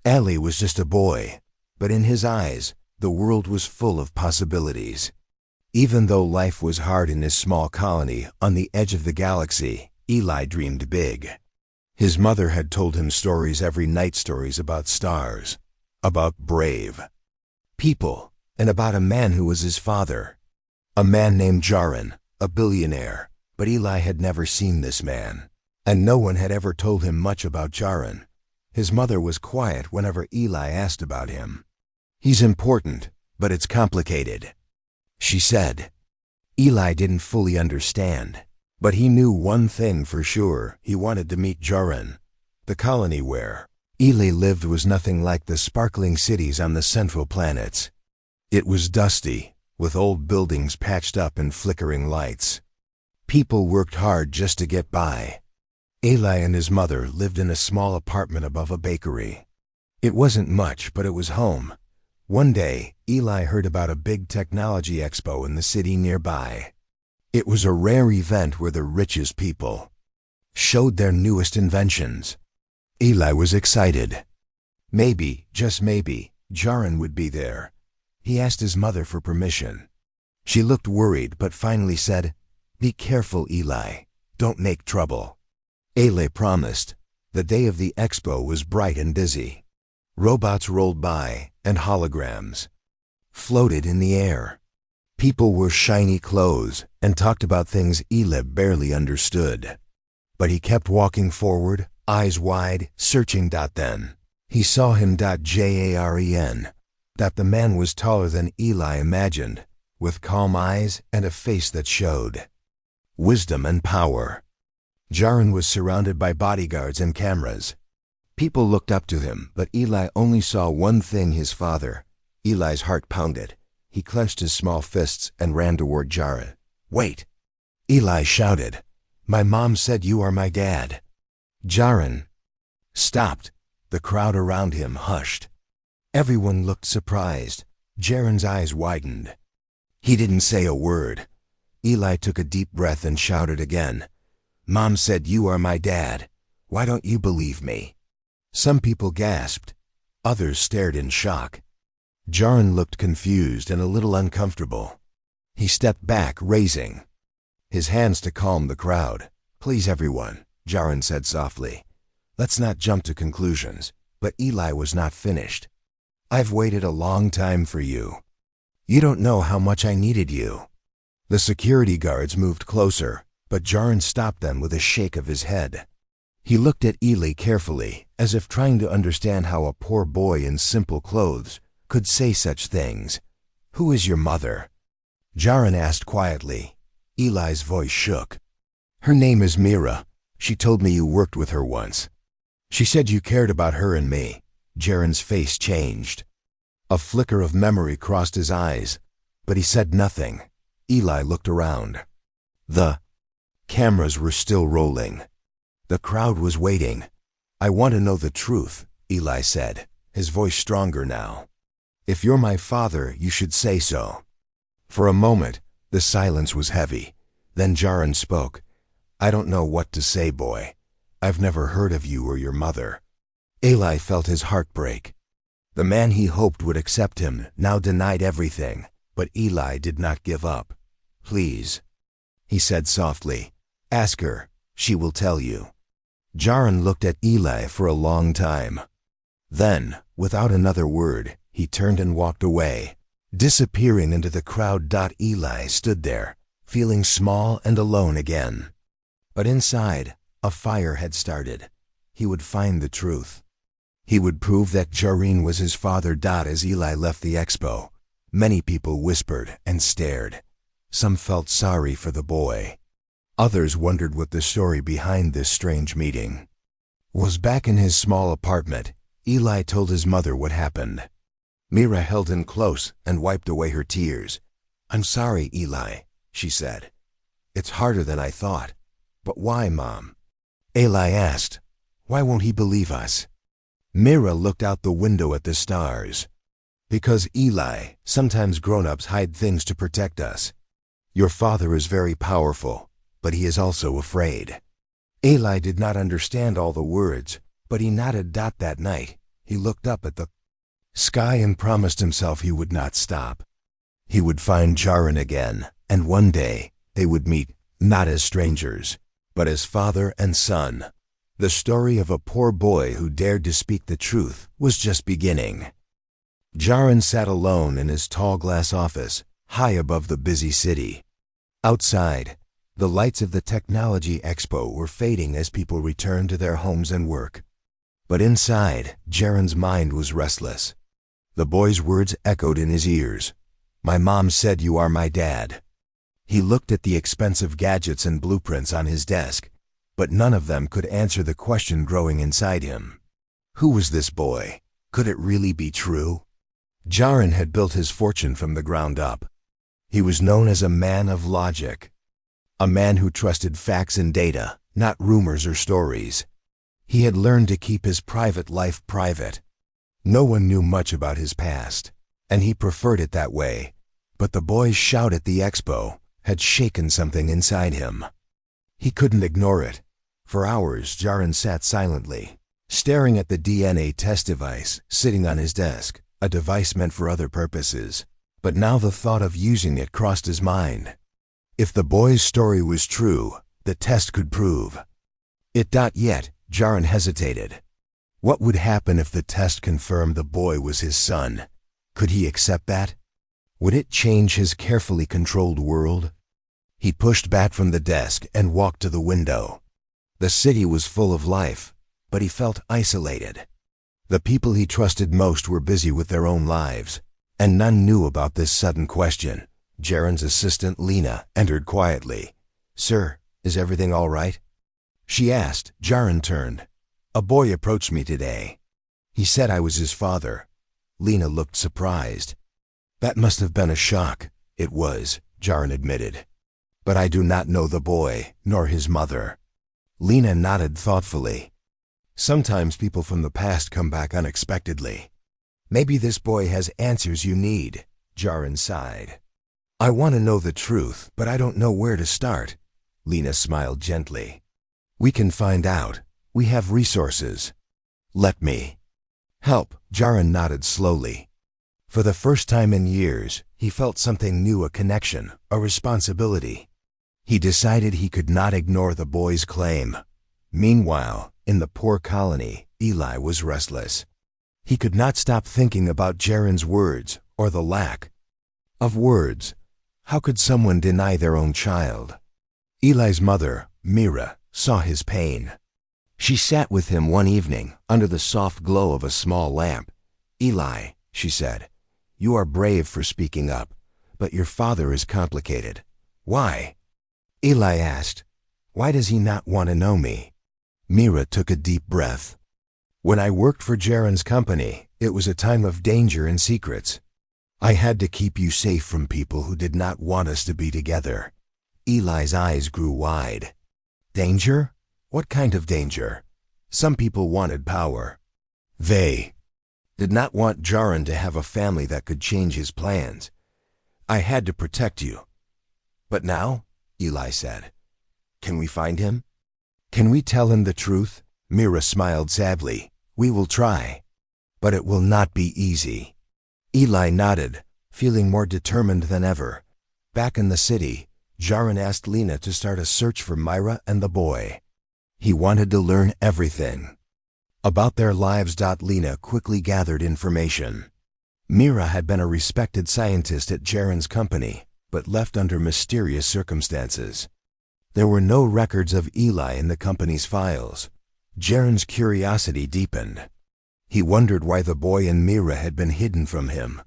Ali was just a boy, but in his eyes, the world was full of possibilities. Even though life was hard in his small colony on the edge of the galaxy, Eli dreamed big. His mother had told him stories every night, stories about stars, about brave people, and about a man who was his father. A man named Jaron, a billionaire, but Eli had never seen this man, and no one had ever told him much about Jaron. His mother was quiet whenever Eli asked about him. "He's important, but it's complicated," she said. Eli didn't fully understand, but he knew one thing for sure: he wanted to meet Jaron. The colony where Eli lived was nothing like the sparkling cities on the central planets. It was dusty, with old buildings patched up and flickering lights. People worked hard just to get by. Eli and his mother lived in a small apartment above a bakery. It wasn't much, but it was home. One day, Eli heard about a big technology expo in the city nearby. It was a rare event where the richest people showed their newest inventions. Eli was excited. Maybe, just maybe, Jaron would be there. He asked his mother for permission. She looked worried but finally said, "Be careful, Eli. Don't make trouble." Eli promised. The day of the expo was bright and busy. Robots rolled by, and holograms floated in the air. People wore shiny clothes and talked about things Eli barely understood. But he kept walking forward, eyes wide, searching. Then he saw him. Jaren. That the man was taller than Eli imagined, with calm eyes and a face that showed wisdom and power. Jaron was surrounded by bodyguards and cameras. People looked up to him, but Eli only saw one thing: his father. Eli's heart pounded. He clenched his small fists and ran toward Jaron. "Wait!" Eli shouted. "My mom said you are my dad." Jaron stopped. The crowd around him hushed. Everyone looked surprised. Jaron's eyes widened. He didn't say a word. Eli took a deep breath and shouted again. "Mom said you are my dad. Why don't you believe me?" Some people gasped. Others stared in shock. Jaron looked confused and a little uncomfortable. He stepped back, raising his hands to calm the crowd. "Please, everyone," Jaron said softly. "Let's not jump to conclusions." But Eli was not finished. "I've waited a long time for you. You don't know how much I needed you." The security guards moved closer, but Jaron stopped them with a shake of his head. He looked at Eli carefully, as if trying to understand how a poor boy in simple clothes could say such things. "Who is your mother?" Jaron asked quietly. Eli's voice shook. "Her name is Mira. She told me you worked with her once. She said you cared about her and me." Jaron's face changed. A flicker of memory crossed his eyes, but he said nothing. Eli looked around. The cameras were still rolling. The crowd was waiting. "I want to know the truth," Eli said, his voice stronger now. "If you're my father, you should say so." For a moment, the silence was heavy. Then Jaron spoke. "I don't know what to say, boy. I've never heard of you or your mother." Eli felt his heart break. The man he hoped would accept him now denied everything, but Eli did not give up. "Please," he said softly, "ask her. She will tell you." Jaron looked at Eli for a long time. Then, without another word, he turned and walked away, disappearing into the crowd. Eli stood there, feeling small and alone again. But inside, a fire had started. He would find the truth. He would prove that Jaron was his father. As Eli left the expo, many people whispered and stared. Some felt sorry for the boy. Others wondered what the story behind this strange meeting was. Back in his small apartment, Eli told his mother what happened. Mira held him close and wiped away her tears. "I'm sorry, Eli," she said. "It's harder than I thought." "But why, Mom?" Eli asked. "Why won't he believe us?" Mira looked out the window at the stars. "Because, Eli, sometimes grown-ups hide things to protect us. Your father is very powerful, but he is also afraid." Eli did not understand all the words, but he nodded. That night, He looked up at the sky and promised himself he would not stop. He would find Jaron again, and one day they would meet, not as strangers, but as father and son. The story of a poor boy who dared to speak the truth was just beginning. Jaron sat alone in his tall glass office, high above the busy city. Outside, the lights of the Technology Expo were fading as people returned to their homes and work. But inside, Jaron's mind was restless. The boy's words echoed in his ears. "My mom said you are my dad." He looked at the expensive gadgets and blueprints on his desk, but none of them could answer the question growing inside him. Who was this boy? Could it really be true? Jaron had built his fortune from the ground up. He was known as a man of logic, a man who trusted facts and data, not rumors or stories. He had learned to keep his private life private. No one knew much about his past, and he preferred it that way. But the boy's shout at the expo had shaken something inside him. He couldn't ignore it. For hours, Jaron sat silently, staring at the DNA test device sitting on his desk, a device meant for other purposes. But now the thought of using it crossed his mind. If the boy's story was true, the test could prove it. Yet, Jaron hesitated. What would happen if the test confirmed the boy was his son? Could he accept that? Would it change his carefully controlled world? He pushed back from the desk and walked to the window. The city was full of life, but he felt isolated. The people he trusted most were busy with their own lives, and none knew about this sudden question. Jaron's assistant, Lena, entered quietly. "Sir, is everything all right?" she asked. Jaron turned. "A boy approached me today. He said I was his father." Lena looked surprised. "That must have been a shock." "It was," Jaron admitted. "But I do not know the boy, nor his mother." Lena nodded thoughtfully. "Sometimes people from the past come back unexpectedly. Maybe this boy has answers you need." Jaron sighed. "I want to know the truth, but I don't know where to start." Lena smiled gently. "We can find out. We have resources." "Let me help." Jaron nodded slowly. For the first time in years, he felt something new, a connection, a responsibility. He decided he could not ignore the boy's claim. Meanwhile, in the poor colony, Eli was restless. He could not stop thinking about Jaron's words, or the lack of words. How could someone deny their own child? Eli's mother, Mira, saw his pain. She sat with him one evening under the soft glow of a small lamp. "Eli," she said, "you are brave for speaking up, but your father is complicated." "Why?" Eli asked. "Why does he not want to know me?" Mira took a deep breath. "When I worked for Jaron's company, it was a time of danger and secrets. I had to keep you safe from people who did not want us to be together." Eli's eyes grew wide. "Danger? What kind of danger?" "Some people wanted power. They did not want Jaron to have a family that could change his plans. I had to protect you." "But now," Eli said, "can we find him? Can we tell him the truth?" Mira smiled sadly. "We will try, but it will not be easy." Eli nodded, feeling more determined than ever. Back in the city, Jaron asked Lena to start a search for Myra and the boy. He wanted to learn everything about their lives. Lena quickly gathered information. Mira had been a respected scientist at Jaron's company, but left under mysterious circumstances. There were no records of Eli in the company's files. Jaron's curiosity deepened. He wondered why the boy and Mira had been hidden from him.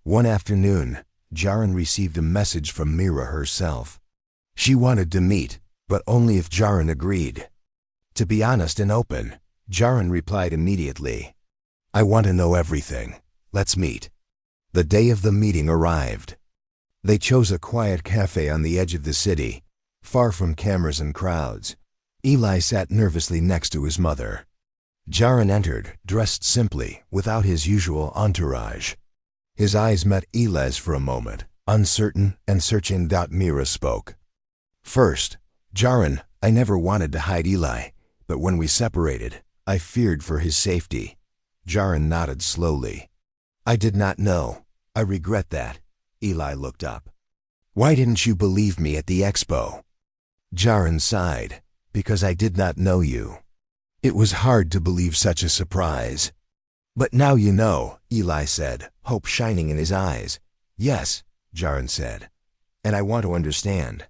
One afternoon, Jaron received a message from Mira herself. She wanted to meet, but only if Jaron agreed. To be honest and open, Jaron replied immediately. "I want to know everything. Let's meet." The day of the meeting arrived. They chose a quiet cafe on the edge of the city, far from cameras and crowds. Eli sat nervously next to his mother. Jaron entered, dressed simply, without his usual entourage. His eyes met Eli's for a moment, uncertain and searching. Mira spoke. "First, Jaron, I never wanted to hide Eli, but when we separated, I feared for his safety. Jaron nodded slowly. I did not know. I regret that. Eli looked up. Why didn't you believe me at the expo? Jaron sighed. Because I did not know you. It was hard to believe such a surprise. But now you know, Eli said, hope shining in his eyes. Yes, Jaron said. And I want to understand.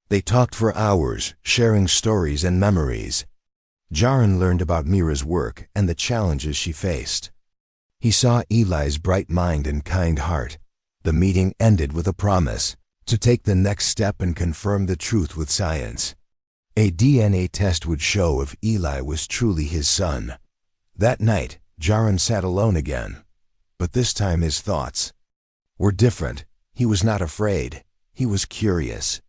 They talked for hours, sharing stories and memories. Jaron learned about Mira's work and the challenges she faced. He saw Eli's bright mind and kind heart. The meeting ended with a promise to take the next step and confirm the truth with science. A DNA test would show if Eli was truly his son. That night, Jaron sat alone again. But this time his thoughts were different. He was not afraid. He was curious.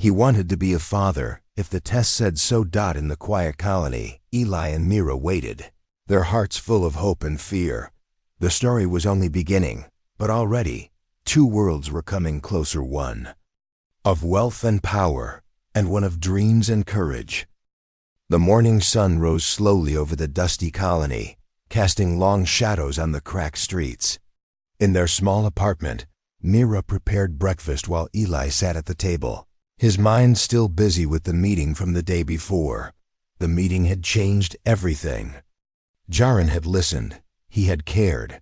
He wanted to be a father, if the test said so. In the quiet colony, Eli and Mira waited, their hearts full of hope and fear. The story was only beginning, but already, two worlds were coming closer, one of wealth and power, and one of dreams and courage. The morning sun rose slowly over the dusty colony, casting long shadows on the cracked streets. In their small apartment, Mira prepared breakfast while Eli sat at the table, his mind still busy with the meeting from the day before. The meeting had changed everything. Jaron had listened. He had cared.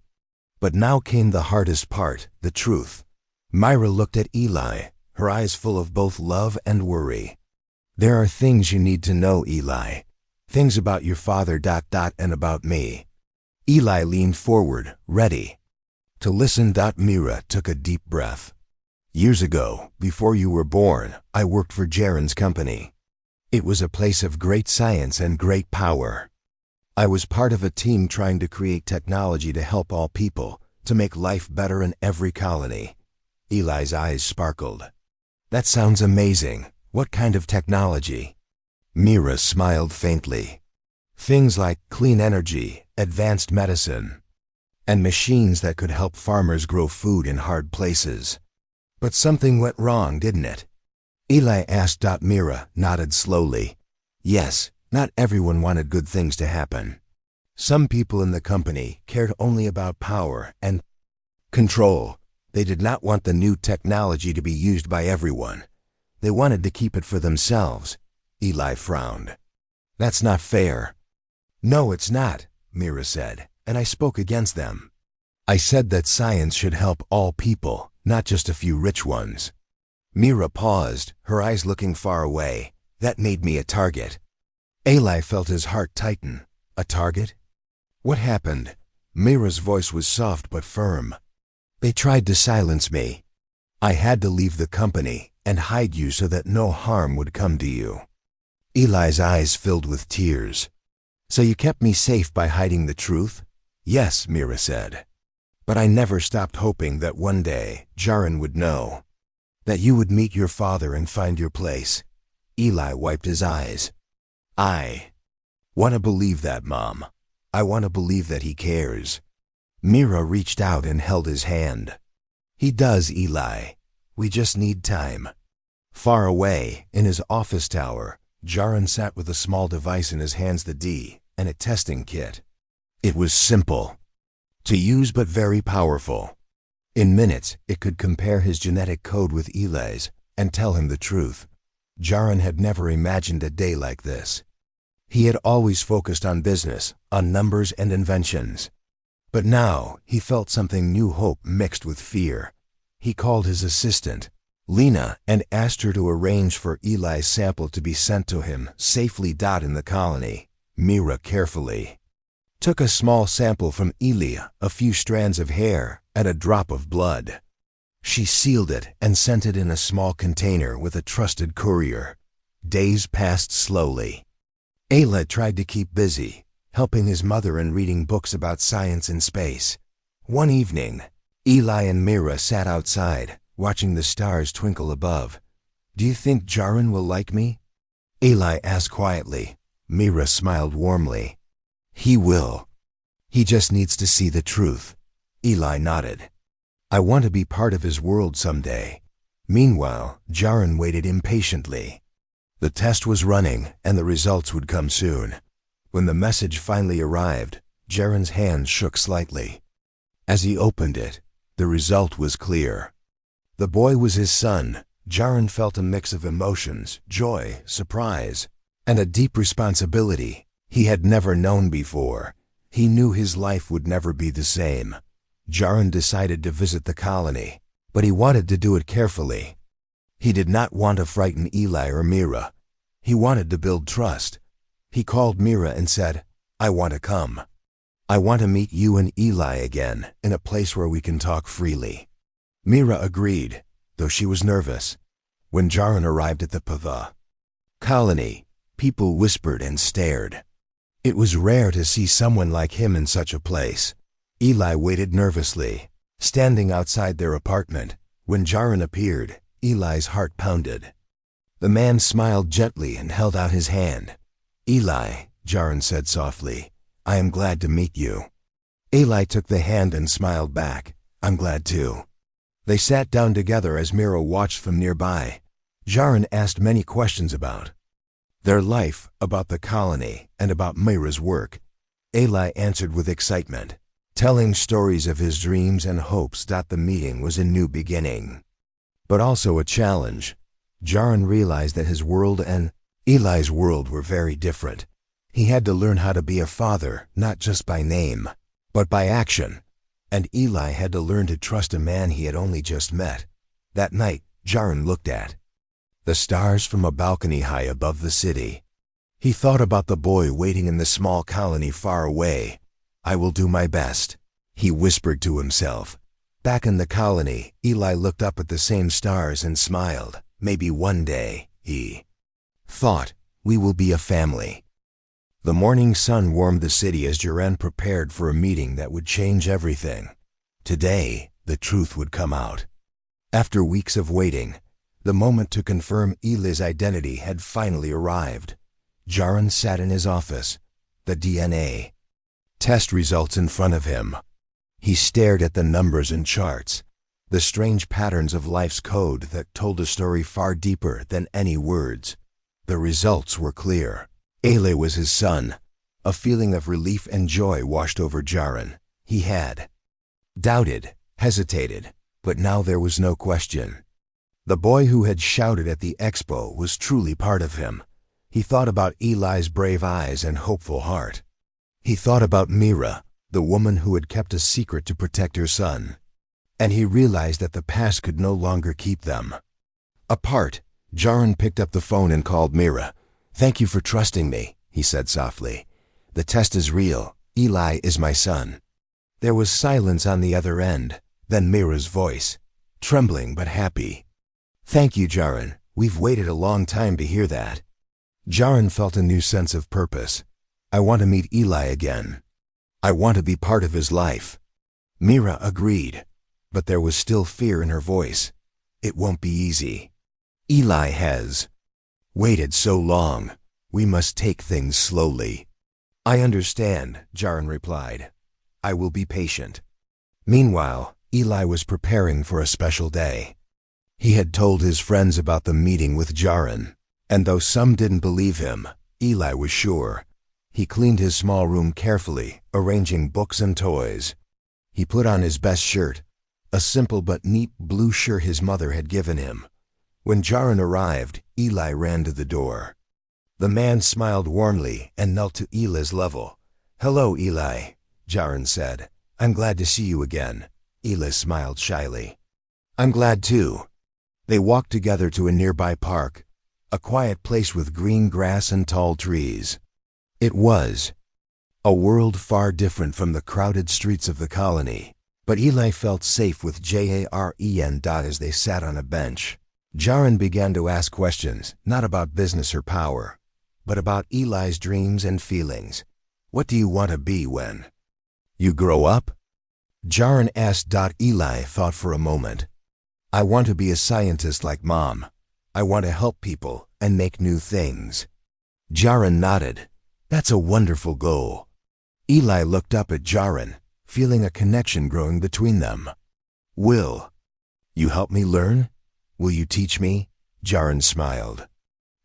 But now came the hardest part, the truth. Myra looked at Eli, her eyes full of both love and worry. There are things you need to know, Eli. Things about your father, and about me. Eli leaned forward, ready to listen. Mira took a deep breath. Years ago, before you were born, I worked for Jaron's company. It was a place of great science and great power. I was part of a team trying to create technology to help all people, to make life better in every colony. Eli's eyes sparkled. That sounds amazing. What kind of technology? Mira smiled faintly. Things like clean energy, advanced medicine, and machines that could help farmers grow food in hard places. But something went wrong, didn't it? Eli asked. Mira nodded slowly. Yes, not everyone wanted good things to happen. Some people in the company cared only about power and control. They did not want the new technology to be used by everyone. They wanted to keep it for themselves. Eli frowned. That's not fair. No, it's not, Mira said, and I spoke against them. I said that science should help all people, not just a few rich ones. Mira paused, her eyes looking far away. That made me a target. Eli felt his heart tighten. A target? What happened? Mira's voice was soft but firm. They tried to silence me. I had to leave the company and hide you so that no harm would come to you. Eli's eyes filled with tears. So you kept me safe by hiding the truth? Yes, Mira said. But I never stopped hoping that one day Jaron would know. That you would meet your father and find your place. Eli wiped his eyes. I want to believe that, Mom. I want to believe that he cares. Mira reached out and held his hand. He does, Eli. We just need time. Far away, in his office tower, Jaron sat with a small device in his hands, the D, and a testing kit. It was simple to use but very powerful. In minutes, it could compare his genetic code with Eli's and tell him the truth. Jaron had never imagined a day like this. He had always focused on business, on numbers and inventions. But now, he felt something new, hope mixed with fear. He called his assistant, Lena, and asked her to arrange for Eli's sample to be sent to him safely. In the colony, Mira carefully took a small sample from Eli, a few strands of hair, and a drop of blood. She sealed it and sent it in a small container with a trusted courier. Days passed slowly. Eli tried to keep busy, helping his mother and reading books about science and space. One evening, Eli and Mira sat outside, watching the stars twinkle above. Do you think Jaron will like me? Eli asked quietly. Mira smiled warmly. He will. He just needs to see the truth. Eli nodded. I want to be part of his world someday. Meanwhile, Jaron waited impatiently. The test was running, and the results would come soon. When the message finally arrived, Jaron's hand shook slightly. As he opened it, the result was clear. The boy was his son. Jaron felt a mix of emotions, joy, surprise, and a deep responsibility he had never known before. He knew his life would never be the same. Jaron decided to visit the colony, but he wanted to do it carefully. He did not want to frighten Eli or Mira. He wanted to build trust. He called Mira and said, "I want to come. I want to meet you and Eli again in a place where we can talk freely." Mira agreed, though she was nervous. When Jaron arrived at the colony, people whispered and stared. It was rare to see someone like him in such a place. Eli waited nervously, standing outside their apartment. When Jaron appeared, Eli's heart pounded. The man smiled gently and held out his hand. "Eli," Jaron said softly, "I am glad to meet you." Eli took the hand and smiled back. "I'm glad too." They sat down together as Mira watched from nearby. Jaron asked many questions about their life, about the colony, and about Mira's work. Eli answered with excitement, telling stories of his dreams and hopes that the meeting was a new beginning, but also a challenge. Jaron realized that his world and Eli's world were very different. He had to learn how to be a father, not just by name, but by action. And Eli had to learn to trust a man he had only just met. That night, Jaron looked at the stars from a balcony high above the city. He thought about the boy waiting in the small colony far away. "I will do my best," he whispered to himself. Back in the colony, Eli looked up at the same stars and smiled. Maybe one day, he thought, we will be a family. The morning sun warmed the city as Jaron prepared for a meeting that would change everything. Today, the truth would come out. After weeks of waiting, the moment to confirm Eli's identity had finally arrived. Jaron sat in his office, the DNA test results in front of him. He stared at the numbers and charts, the strange patterns of life's code that told a story far deeper than any words. The results were clear. Eli was his son. A feeling of relief and joy washed over Jaron. He had doubted, hesitated, but now there was no question. The boy who had shouted at the expo was truly part of him. He thought about Eli's brave eyes and hopeful heart. He thought about Mira, the woman who had kept a secret to protect her son. And he realized that the past could no longer keep them apart. Jaron picked up the phone and called Mira. "Thank you for trusting me," he said softly. "The test is real. Eli is my son." There was silence on the other end, then Mira's voice, trembling but happy. "Thank you, Jaron. We've waited a long time to hear that." Jaron felt a new sense of purpose. "I want to meet Eli again. I want to be part of his life." Mira agreed, but there was still fear in her voice. "It won't be easy. Eli has waited so long. We must take things slowly." "I understand," Jaron replied. "I will be patient." Meanwhile, Eli was preparing for a special day. He had told his friends about the meeting with Jaron, and though some didn't believe him, Eli was sure. He cleaned his small room carefully, arranging books and toys. He put on his best shirt, a simple but neat blue shirt his mother had given him. When Jaron arrived, Eli ran to the door. The man smiled warmly and knelt to Eli's level. "Hello, Eli," Jaron said. "I'm glad to see you again." Eli smiled shyly. "I'm glad too." They walked together to a nearby park, a quiet place with green grass and tall trees. It was a world far different from the crowded streets of the colony, but Eli felt safe with Jaren as they sat on a bench. Jaron began to ask questions, not about business or power, but about Eli's dreams and feelings. "What do you want to be when you grow up?" Jaron asked. Eli thought for a moment. "I want to be a scientist like Mom. I want to help people and make new things." Jaron nodded. "That's a wonderful goal." Eli looked up at Jaron, feeling a connection growing between them. "Will you help me learn? Will you teach me?" Jaron smiled.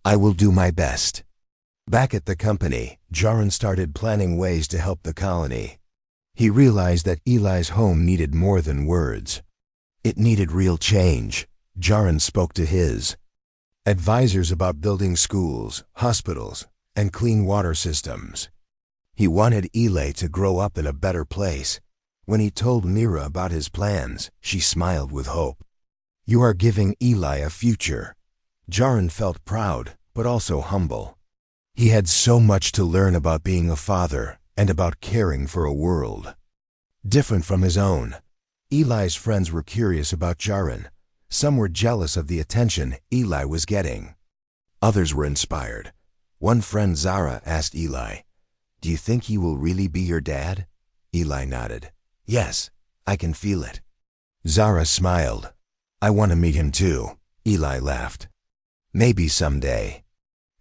"I will do my best." Back at the company, Jaron started planning ways to help the colony. He realized that Eli's home needed more than words. It needed real change. Jaron spoke to his advisors about building schools, hospitals, and clean water systems. He wanted Eli to grow up in a better place. When he told Mira about his plans, she smiled with hope. "You are giving Eli a future." Jaron felt proud, but also humble. He had so much to learn about being a father and about caring for a world different from his own. Eli's friends were curious about Jaron. Some were jealous of the attention Eli was getting. Others were inspired. One friend, Zara, asked Eli, "Do you think he will really be your dad?" Eli nodded. "Yes, I can feel it." Zara smiled. "I want to meet him too." Eli laughed. "Maybe someday."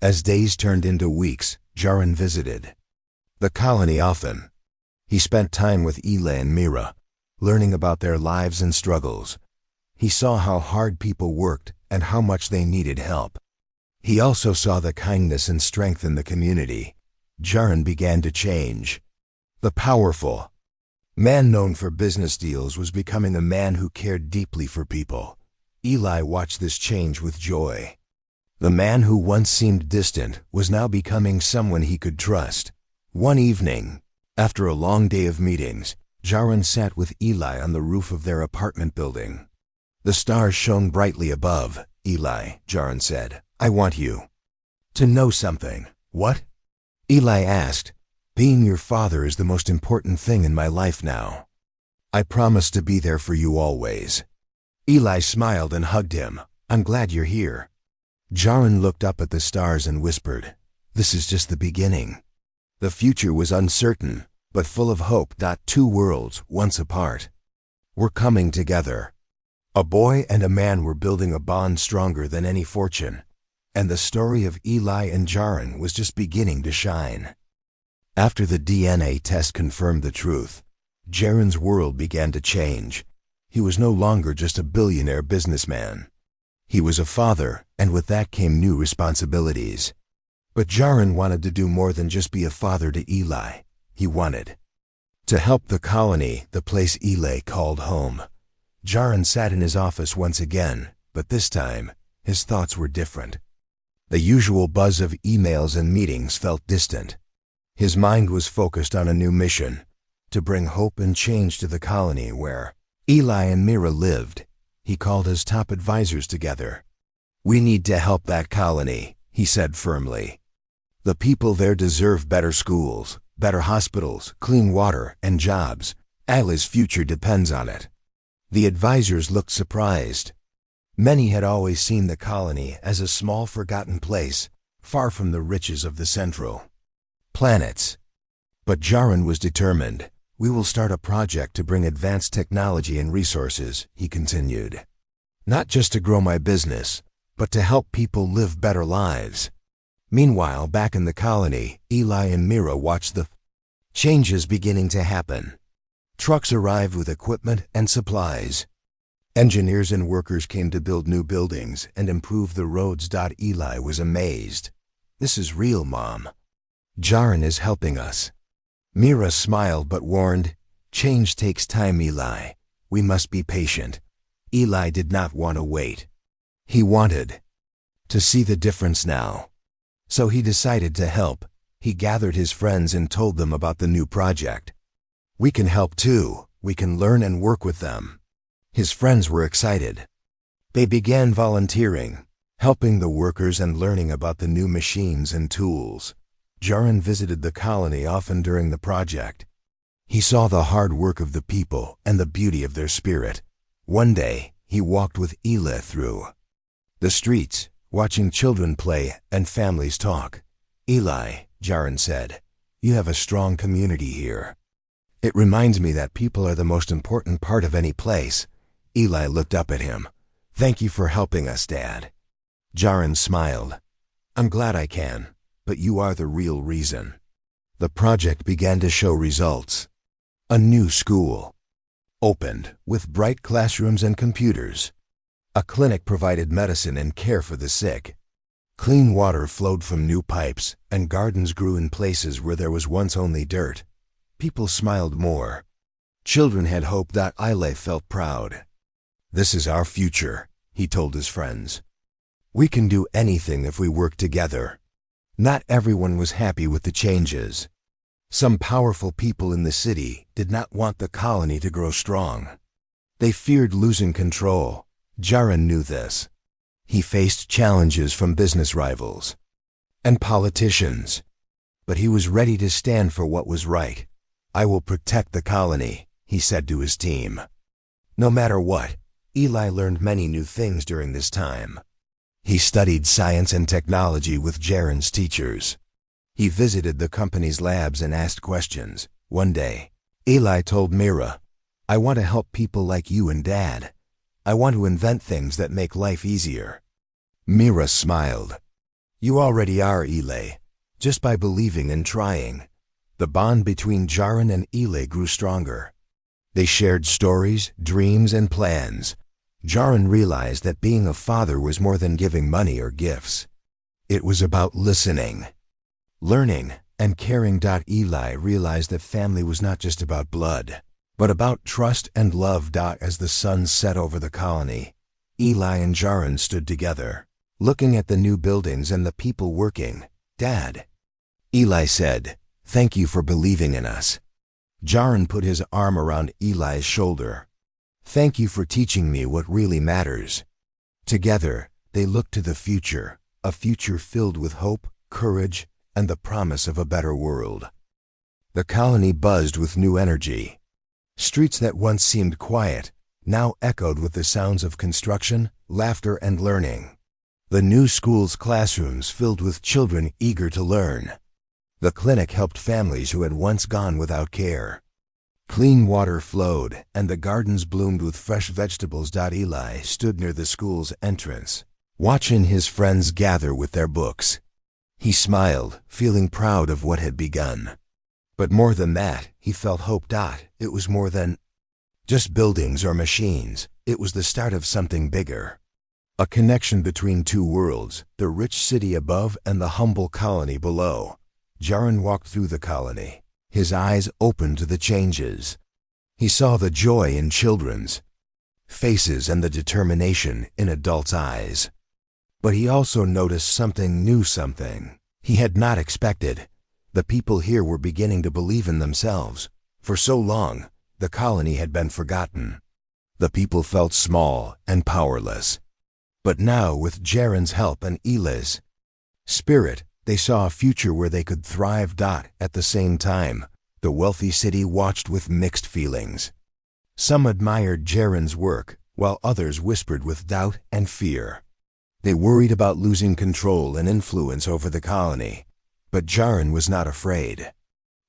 As days turned into weeks, Jaron visited the colony often. He spent time with Eli and Mira, learning about their lives and struggles. He saw how hard people worked and how much they needed help. He also saw the kindness and strength in the community. Jaron began to change. The powerful man known for business deals was becoming a man who cared deeply for people. Eli watched this change with joy. The man who once seemed distant was now becoming someone he could trust. One evening, after a long day of meetings, Jaron sat with Eli on the roof of their apartment building. The stars shone brightly above. "Eli," Jaron said, "I want you to know something." "What?" Eli asked. "Being your father is the most important thing in my life now. I promise to be there for you always." Eli smiled and hugged him. "I'm glad you're here." Jaron looked up at the stars and whispered, "This is just the beginning." The future was uncertain, but full of hope. Two worlds, once apart, were coming together. A boy and a man were building a bond stronger than any fortune, and the story of Eli and Jaron was just beginning to shine. After the DNA test confirmed the truth, Jaron's world began to change. He was no longer just a billionaire businessman. He was a father, and with that came new responsibilities. But Jaron wanted to do more than just be a father to Eli. He wanted to help the colony, the place Eli called home. Jaron sat in his office once again, but this time, his thoughts were different. The usual buzz of emails and meetings felt distant. His mind was focused on a new mission, to bring hope and change to the colony where Eli and Mira lived. He called his top advisors together. "We need to help that colony," he said firmly. "The people there deserve better schools, better hospitals, clean water, and jobs. Eli's future depends on it." The advisors looked surprised. Many had always seen the colony as a small, forgotten place, far from the riches of the central planets. But Jaron was determined. "We will start a project to bring advanced technology and resources," he continued. "Not just to grow my business, but to help people live better lives." Meanwhile, back in the colony, Eli and Mira watched the changes beginning to happen. Trucks arrived with equipment and supplies. Engineers and workers came to build new buildings and improve the roads. Eli was amazed. "This is real, Mom. Jaron is helping us." Mira smiled but warned, "Change takes time, Eli. We must be patient." Eli did not want to wait. He wanted to see the difference now. So he decided to help. He gathered his friends and told them about the new project. "We can help too. We can learn and work with them." His friends were excited. They began volunteering, helping the workers and learning about the new machines and tools. Jaron visited the colony often during the project. He saw the hard work of the people and the beauty of their spirit. One day, he walked with Eli through the streets, watching children play and families talk. "Eli," Jaron said, "you have a strong community here. It reminds me that people are the most important part of any place." Eli looked up at him. "Thank you for helping us, Dad." Jaron smiled. "I'm glad I can, but you are the real reason." The project began to show results. A new school opened with bright classrooms and computers. A clinic provided medicine and care for the sick. Clean water flowed from new pipes, and gardens grew in places where there was once only dirt. People smiled more. Children had hope. Ile felt proud. "This is our future," he told his friends. "We can do anything if we work together." Not everyone was happy with the changes. Some powerful people in the city did not want the colony to grow strong. They feared losing control. Jaron knew this. He faced challenges from business rivals and politicians, but he was ready to stand for what was right. "I will protect the colony," he said to his team. No matter what, Eli learned many new things during this time. He studied science and technology with Jaron's teachers. He visited the company's labs and asked questions. One day, Eli told Mira, "I want to help people like you and Dad. I want to invent things that make life easier." Mira smiled. "You already are, Eli, just by believing and trying." The bond between Jaron and Eli grew stronger. They shared stories, dreams, and plans. Jaron realized that being a father was more than giving money or gifts. It was about listening, learning, and caring. Eli realized that family was not just about blood, but about trust and love. As the sun set over the colony, Eli and Jaron stood together, looking at the new buildings and the people working. "Dad," Eli said, "thank you for believing in us." Jaron put his arm around Eli's shoulder. "Thank you for teaching me what really matters." Together, they looked to the future, a future filled with hope, courage, and the promise of a better world. The colony buzzed with new energy. Streets that once seemed quiet now echoed with the sounds of construction, laughter, and learning. The new school's classrooms filled with children eager to learn. The clinic helped families who had once gone without care. Clean water flowed, and the gardens bloomed with fresh vegetables. Eli stood near the school's entrance, watching his friends gather with their books. He smiled, feeling proud of what had begun. But more than that, he felt hope. It was more than just buildings or machines. It was the start of something bigger. A connection between two worlds, the rich city above and the humble colony below. Jaron walked through the colony, his eyes open to the changes. He saw the joy in children's faces and the determination in adults' eyes. But he also noticed something new, something he had not expected. The people here were beginning to believe in themselves. For so long, the colony had been forgotten. The people felt small and powerless. But now, with Jaron's help and Eli's spirit, they saw a future where they could thrive. At the same time, the wealthy city watched with mixed feelings. Some admired Jaron's work, while others whispered with doubt and fear. They worried about losing control and influence over the colony. But Jaron was not afraid.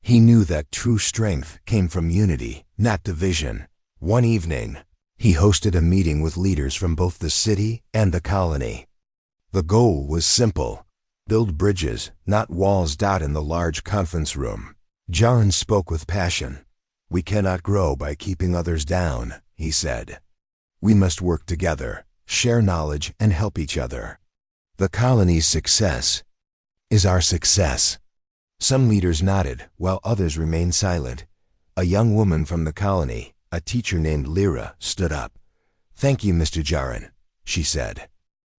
He knew that true strength came from unity, not division. One evening, he hosted a meeting with leaders from both the city and the colony. The goal was simple: build bridges, not walls. In the large conference room, Jaron spoke with passion. "We cannot grow by keeping others down," he said. "We must work together, share knowledge, and help each other. The colony's success is our success." Some leaders nodded, while others remained silent. A young woman from the colony, a teacher named Lyra, stood up. "Thank you, Mr. Jaron," she said.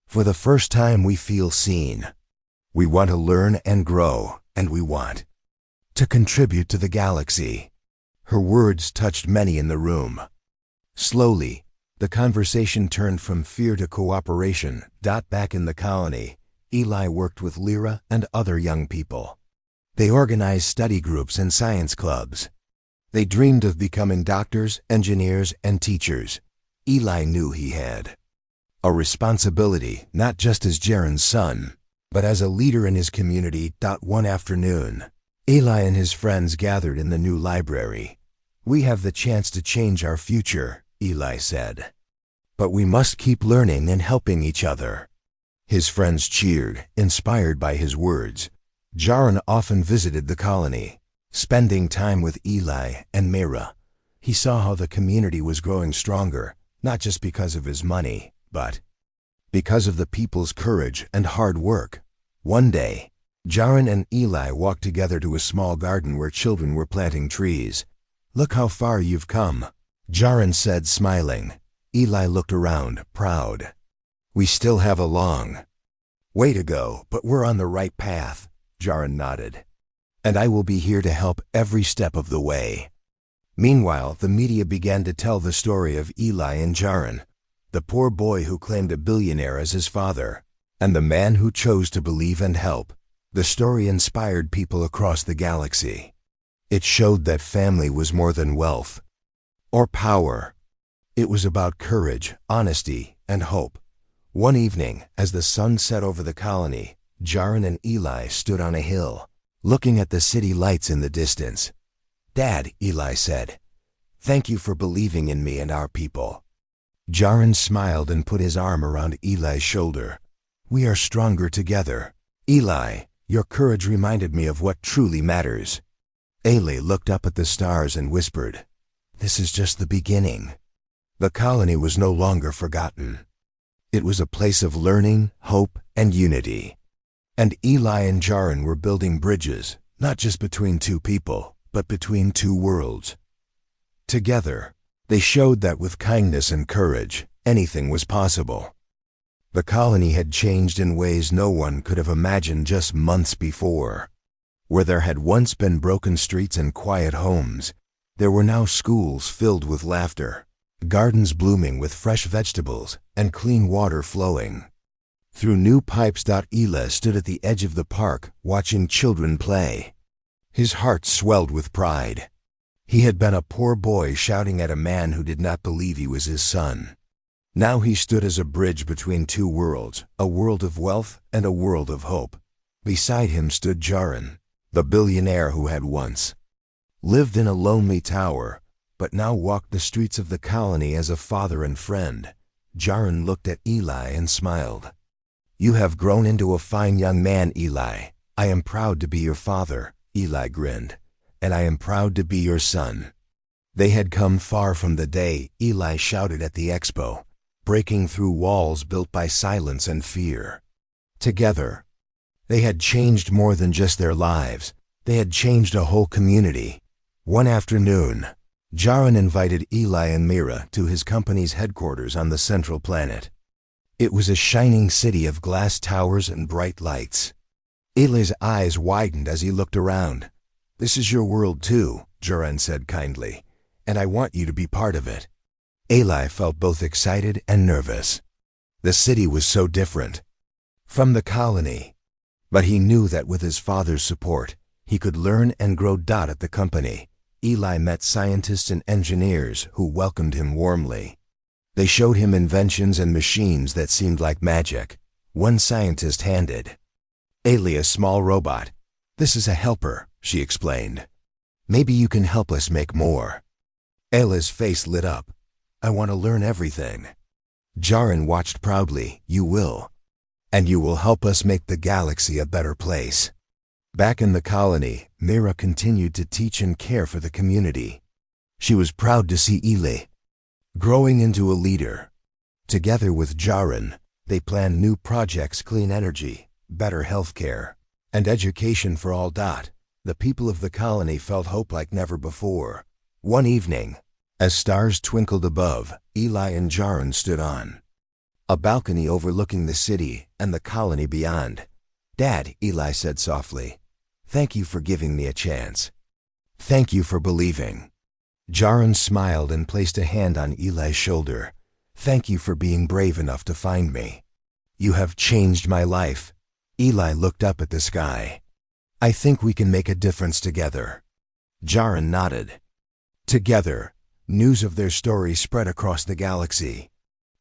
"For the first time we feel seen. We want to learn and grow, and we want to contribute to the galaxy." Her words touched many in the room. Slowly, the conversation turned from fear to cooperation. Back in the colony, Eli worked with Lyra and other young people. They organized study groups and science clubs. They dreamed of becoming doctors, engineers, and teachers. Eli knew he had a responsibility, not just as Jaron's son, but as a leader in his community. One afternoon, Eli and his friends gathered in the new library. "We have the chance to change our future," Eli said. "But we must keep learning and helping each other." His friends cheered, inspired by his words. Jaron often visited the colony, spending time with Eli and Mira. He saw how the community was growing stronger, not just because of his money, but because of the people's courage and hard work. One day, Jaron and Eli walked together to a small garden where children were planting trees. "Look how far you've come," Jaron said, smiling. Eli looked around, proud. "We still have a long way to go, but we're on the right path," Jaron nodded. "And I will be here to help every step of the way." Meanwhile, the media began to tell the story of Eli and Jaron, the poor boy who claimed a billionaire as his father, and the man who chose to believe and help. The story inspired people across the galaxy. It showed that family was more than wealth or power. It was about courage, honesty, and hope. One evening, as the sun set over the colony, Jaron and Eli stood on a hill, looking at the city lights in the distance. "Dad," Eli said, "thank you for believing in me and our people." Jaron smiled and put his arm around Eli's shoulder. "We are stronger together. Eli, your courage reminded me of what truly matters." Eli looked up at the stars and whispered, "This is just the beginning." The colony was no longer forgotten. It was a place of learning, hope, and unity. And Eli and Jaron were building bridges, not just between two people, but between two worlds. Together, they showed that with kindness and courage, anything was possible. The colony had changed in ways no one could have imagined just months before. Where there had once been broken streets and quiet homes, there were now schools filled with laughter, gardens blooming with fresh vegetables, and clean water flowing through new pipes. Eli stood at the edge of the park, watching children play. His heart swelled with pride. He had been a poor boy shouting at a man who did not believe he was his son. Now he stood as a bridge between two worlds, a world of wealth and a world of hope. Beside him stood Jaron, the billionaire who had once lived in a lonely tower, but now walked the streets of the colony as a father and friend. Jaron looked at Eli and smiled. "You have grown into a fine young man, Eli. I am proud to be your father," Eli grinned, "and I am proud to be your son." They had come far from the day Eli shouted at the expo, breaking through walls built by silence and fear. Together, they had changed more than just their lives. They had changed a whole community. One afternoon, Jaron invited Eli and Mira to his company's headquarters on the central planet. It was a shining city of glass towers and bright lights. Eli's eyes widened as he looked around. "This is your world too," Jaron said kindly, "and I want you to be part of it." Eli felt both excited and nervous. The city was so different from the colony, but he knew that with his father's support, he could learn and grow. At the company, Eli met scientists and engineers who welcomed him warmly. They showed him inventions and machines that seemed like magic. One scientist handed Eli a small robot. "This is a helper," she explained. "Maybe you can help us make more." Eli's face lit up. "I want to learn everything." Jaron watched proudly. "You will. And you will help us make the galaxy a better place." Back in the colony, Mira continued to teach and care for the community. She was proud to see Eli growing into a leader. Together with Jaron, they planned new projects: clean energy, better healthcare, and education for all. The people of the colony felt hope like never before. One evening, as stars twinkled above, Eli and Jaron stood on a balcony overlooking the city and the colony beyond. "Dad," Eli said softly, "thank you for giving me a chance. Thank you for believing." Jaron smiled and placed a hand on Eli's shoulder. "Thank you for being brave enough to find me. You have changed my life." Eli looked up at the sky. "I think we can make a difference together." Jaron nodded. Together, news of their story spread across the galaxy.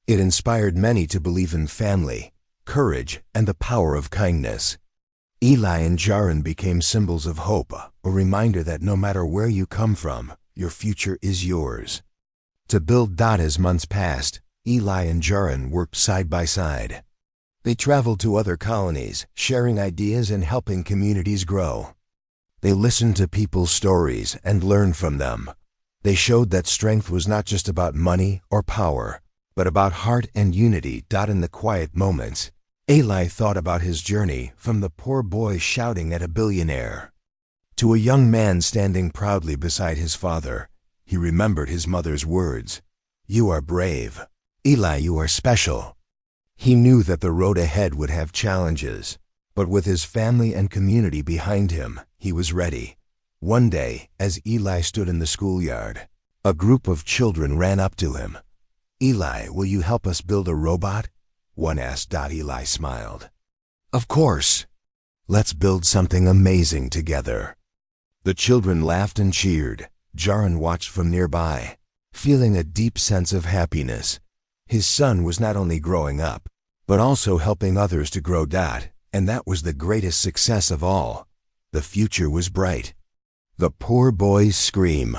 It inspired many to believe in family, courage, and the power of kindness. Eli and Jaron became symbols of hope, a reminder that no matter where you come from, your future is yours. To build. As months passed, Eli and Jaron worked side by side. They traveled to other colonies, sharing ideas and helping communities grow. They listened to people's stories and learned from them. They showed that strength was not just about money or power, but about heart and unity. In the quiet moments, Eli thought about his journey from the poor boy shouting at a billionaire to a young man standing proudly beside his father. He remembered his mother's words, "You are brave. Eli, you are special." He knew that the road ahead would have challenges, but with his family and community behind him, he was ready. One day, as Eli stood in the schoolyard, a group of children ran up to him. "Eli, will you help us build a robot?" one asked. Eli smiled. "Of course. Let's build something amazing together." The children laughed and cheered. Jaron watched from nearby, feeling a deep sense of happiness. His son was not only growing up, but also helping others to grow. And that was the greatest success of all. The future was bright. The poor boy's scream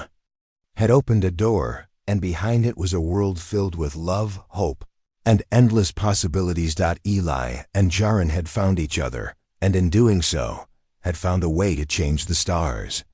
had opened a door, and behind it was a world filled with love, hope, and endless possibilities. Eli and Jaron had found each other, and in doing so, had found a way to change the stars.